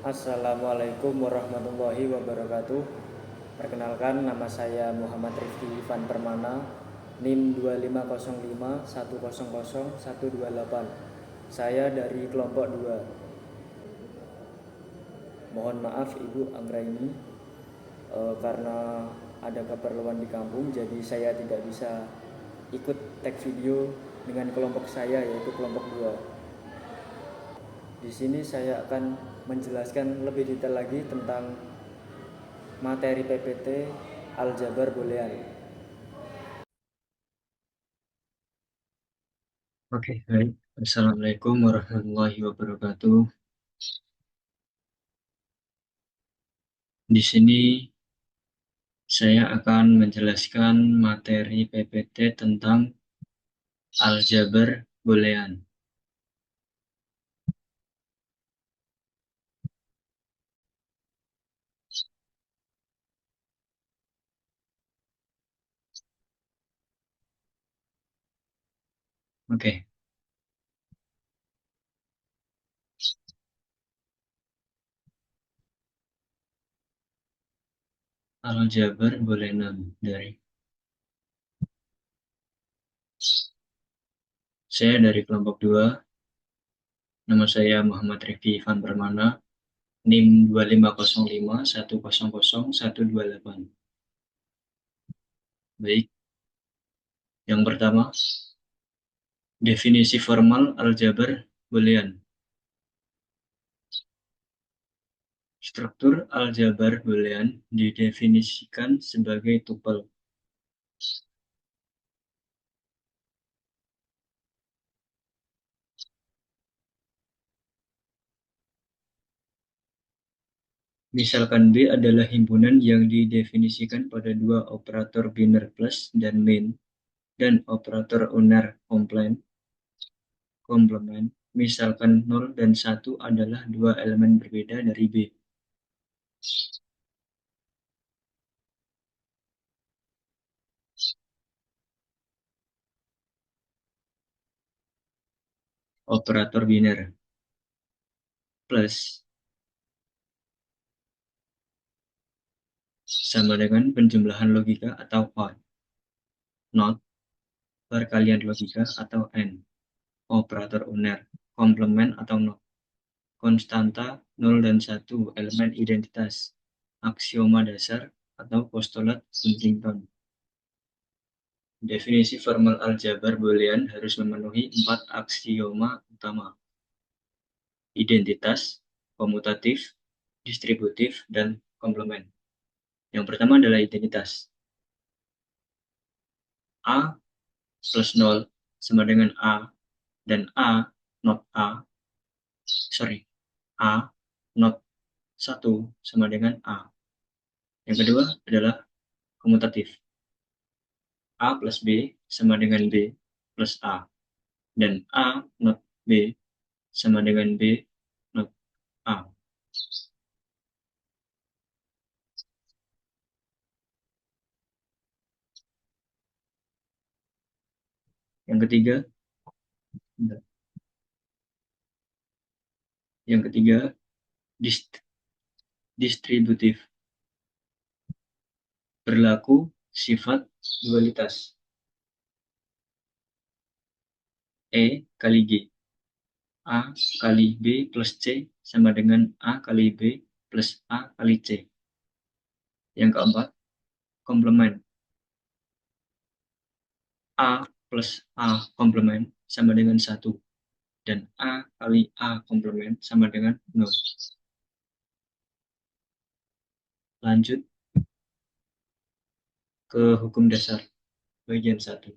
Assalamualaikum warahmatullahi wabarakatuh. Perkenalkan, nama saya Muhammad Rifki Ivan Permana, NIM 2505100128. Saya dari kelompok 2. Mohon maaf Ibu Anggraini, karena ada keperluan di kampung, jadi saya tidak bisa ikut tag video dengan kelompok saya, yaitu kelompok 2. Di sini saya akan menjelaskan lebih detail lagi tentang materi PPT Aljabar Boolean. Oke, baik. Assalamualaikum warahmatullahi wabarakatuh. Di sini saya akan menjelaskan materi PPT tentang aljabar boolean. Oke, aljabar boolean dari saya dari kelompok 2. Nama saya Muhammad Rifki Ivan Permana, NIM 2505100128. Baik, yang pertama, definisi formal aljabar boolean. Struktur aljabar boolean didefinisikan sebagai tupel. Misalkan B adalah himpunan yang didefinisikan pada dua operator biner plus dan min dan operator uner komplement. Misalkan 0 dan 1 adalah dua elemen berbeda dari B. Operator biner plus sama dengan penjumlahan logika atau OR. Not perkalian logika atau N. Operator uner komplement atau not. Konstanta 0 dan 1 elemen identitas. Aksioma dasar atau postulat Huntington. Definisi formal aljabar boolean harus memenuhi 4 aksioma utama: identitas, komutatif, distributif, dan komplement. Yang pertama adalah identitas. A plus 0 sama dengan A, dan A not A, A not 1 sama dengan A. Yang kedua adalah komutatif. A plus B sama dengan B plus A. Dan A not B sama dengan B not A. Yang ketiga, distributif. Berlaku sifat dualitas. E kali G. A kali B plus C sama dengan A kali B plus A kali C. Yang keempat, komplement. A plus A komplement sama dengan 1. Dan A kali A komplement sama dengan 0. Lanjut ke hukum dasar bagian 1.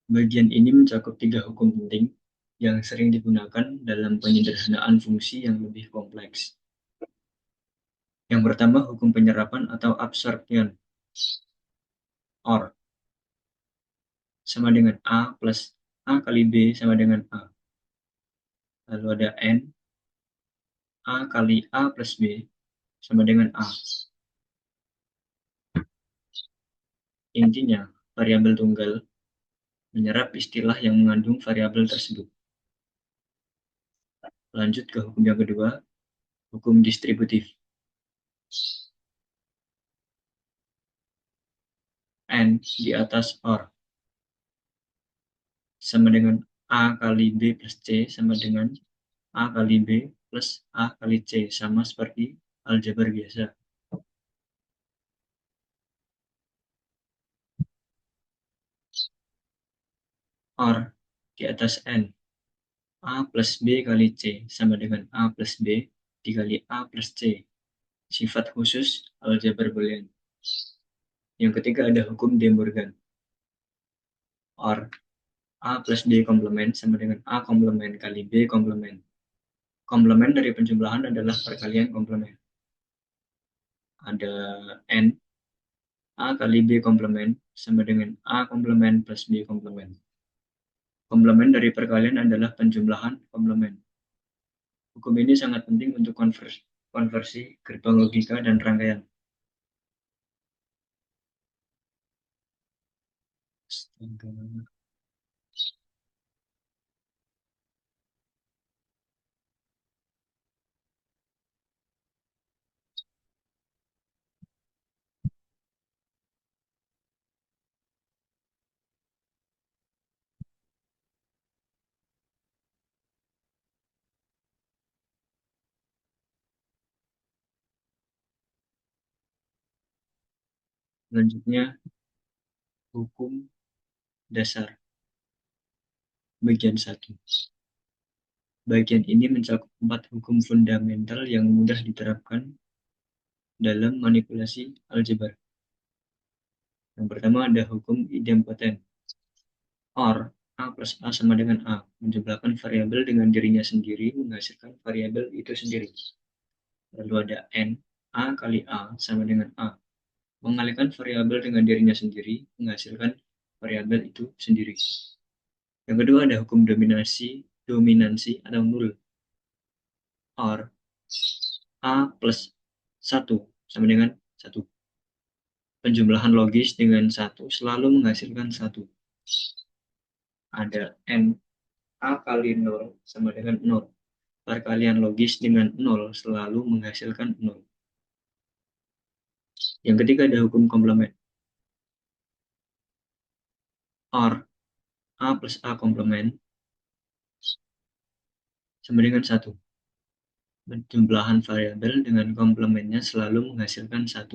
Bagian ini mencakup 3 hukum penting yang sering digunakan dalam penyederhanaan fungsi yang lebih kompleks. Yang pertama, hukum penyerapan atau absorption. OR sama dengan A plus A kali B sama dengan A. Lalu ada N, A kali A plus B sama dengan A. Intinya, variabel tunggal menyerap istilah yang mengandung variabel tersebut. Lanjut ke hukum yang kedua, hukum distributif. N di atas OR sama dengan A kali B plus C sama dengan A kali B plus A kali C, sama seperti aljabar biasa. OR di atas N, A plus B kali C sama dengan A plus B dikali A plus C. Sifat khusus aljabar boolean. Yang ketiga ada hukum De Morgan. OR A plus B komplement sama dengan A komplement kali B komplement. Komplement dari penjumlahan adalah perkalian komplement. Ada N, A kali B komplement sama dengan A komplement plus B komplement. Komplement dari perkalian adalah penjumlahan komplement. Hukum ini sangat penting untuk konversi gerbang logika dan rangkaian. Selanjutnya, hukum dasar. Bagian 1. Bagian ini mencakup 4 hukum fundamental yang mudah diterapkan dalam manipulasi aljabar. Yang pertama ada hukum idempoten. OR A plus A sama dengan A. Menjumlahkan variabel dengan dirinya sendiri menghasilkan variabel itu sendiri. Lalu ada N, A kali A sama dengan A. Mengalihkan variabel dengan dirinya sendiri menghasilkan variabel itu sendiri. Yang kedua ada hukum dominansi atau nul. OR A plus 1 sama dengan 1. Penjumlahan logis dengan 1 selalu menghasilkan 1. Ada N, A kali 0 sama dengan 0. Perkalian logis dengan 0 selalu menghasilkan 0. Yang ketiga ada hukum komplement. OR A plus A komplement sama dengan 1. Penjumlahan variabel dengan komplementnya selalu menghasilkan 1.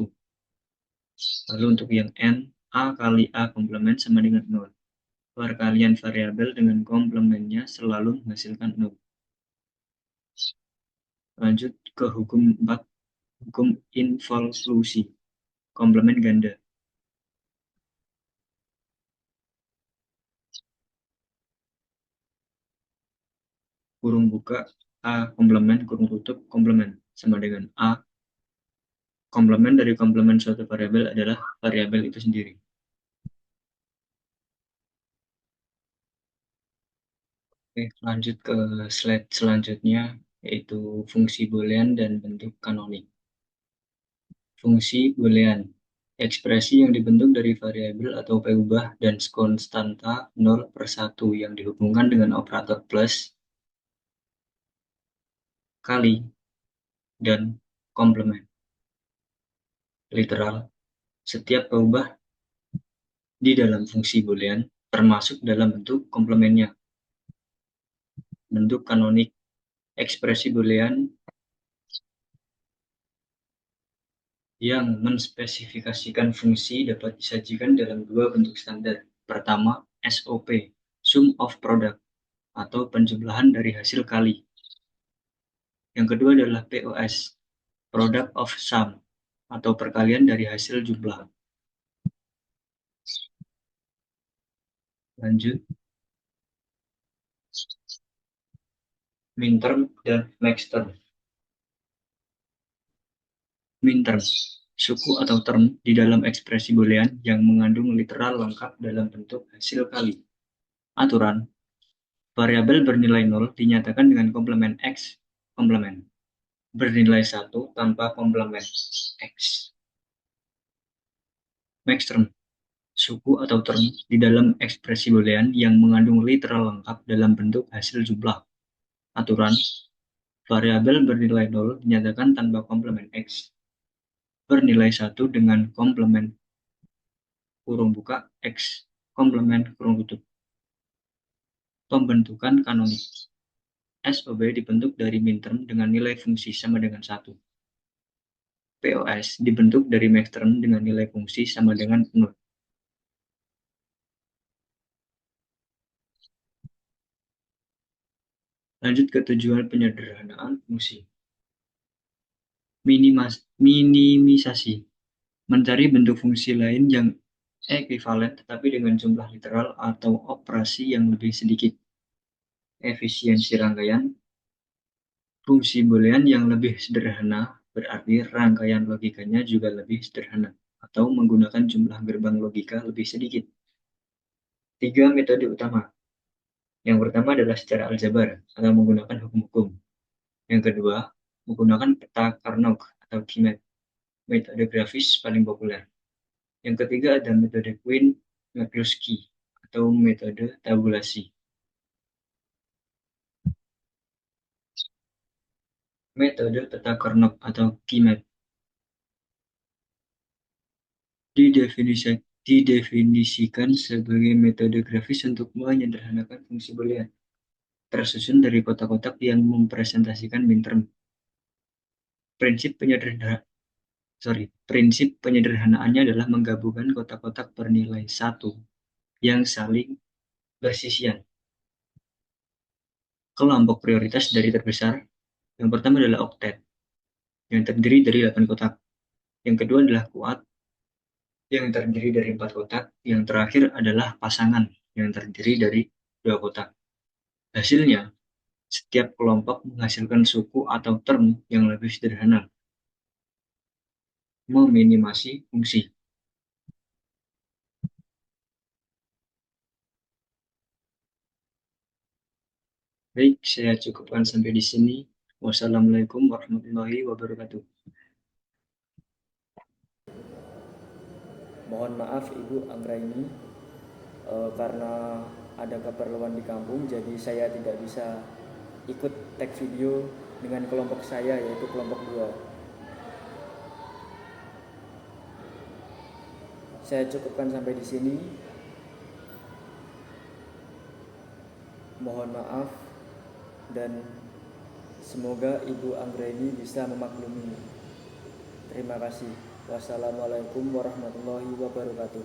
Lalu untuk yang N, A kali A komplement sama dengan 0. Perkalian variabel dengan komplementnya selalu menghasilkan 0. Lanjut ke hukum 4, hukum involusi, komplement ganda. Kurung buka A komplement, kurung tutup komplement sama dengan A. Komplement dari komplement suatu variabel adalah variabel itu sendiri. Oke, lanjut ke slide selanjutnya, yaitu fungsi boolean dan bentuk kanonik. Fungsi boolean, ekspresi yang dibentuk dari variabel atau peubah dan konstanta 0/1 yang dihubungkan dengan operator plus, kali, dan komplement. Literal, setiap peubah di dalam fungsi boolean termasuk dalam bentuk komplementnya. Bentuk kanonik, ekspresi boolean yang menspesifikasikan fungsi dapat disajikan dalam dua bentuk standar. Pertama, SOP, sum of product, atau penjumlahan dari hasil kali. Yang kedua adalah POS, product of sum, atau perkalian dari hasil jumlah. Lanjut, minterm dan maxterm. Minterm, suku atau term di dalam ekspresi boolean yang mengandung literal lengkap dalam bentuk hasil kali. Aturan, variabel bernilai 0 dinyatakan dengan komplement X, komplement. Bernilai 1 tanpa komplement X. Maxterm, suku atau term di dalam ekspresi boolean yang mengandung literal lengkap dalam bentuk hasil jumlah. Aturan, variabel bernilai 0 dinyatakan tanpa komplement X bernilai 1 dengan komplement kurung buka X komplement kurung tutup. Pembentukan kanonik. SOB dibentuk dari minterm dengan nilai fungsi sama dengan 1. POS dibentuk dari maxterm dengan nilai fungsi sama dengan 0. Lanjut ke tujuan penyederhanaan fungsi. Minimisasi. Mencari bentuk fungsi lain yang ekuivalen tetapi dengan jumlah literal atau operasi yang lebih sedikit. Efisiensi rangkaian. Fungsi boolean yang lebih sederhana berarti rangkaian logikanya juga lebih sederhana atau menggunakan jumlah gerbang logika lebih sedikit. 3 metode utama. Yang pertama adalah secara aljabar atau menggunakan hukum-hukum. Yang kedua, menggunakan peta Carnot atau Kimet, metode grafis paling populer. Yang ketiga ada metode Quine-McCluskey atau metode tabulasi. Metode peta Carnot atau Kimet didefinisikan sebagai metode grafis untuk menyederhanakan fungsi boolean, tersusun dari kotak-kotak yang mempresentasikan minterm. Prinsip penyederhanaannya adalah menggabungkan kotak-kotak bernilai 1 yang saling bersisian. Kelompok prioritas dari terbesar. Yang pertama adalah oktet, yang terdiri dari 8 kotak. Yang kedua adalah kuat, yang terdiri dari 4 kotak. Yang terakhir adalah pasangan, yang terdiri dari 2 kotak. Hasilnya, setiap kelompok menghasilkan suku atau term yang lebih sederhana. Meminimasi fungsi. Baik, saya cukupkan sampai di sini. Wassalamualaikum warahmatullahi wabarakatuh. Mohon maaf Ibu Anggraini, karena ada keperluan di kampung, jadi saya tidak bisa ikut tag video dengan kelompok saya, yaitu kelompok 2. Saya cukupkan sampai di sini. Mohon maaf dan semoga Ibu Anggraini bisa memaklumi. Terima kasih. Wassalamualaikum warahmatullahi wabarakatuh.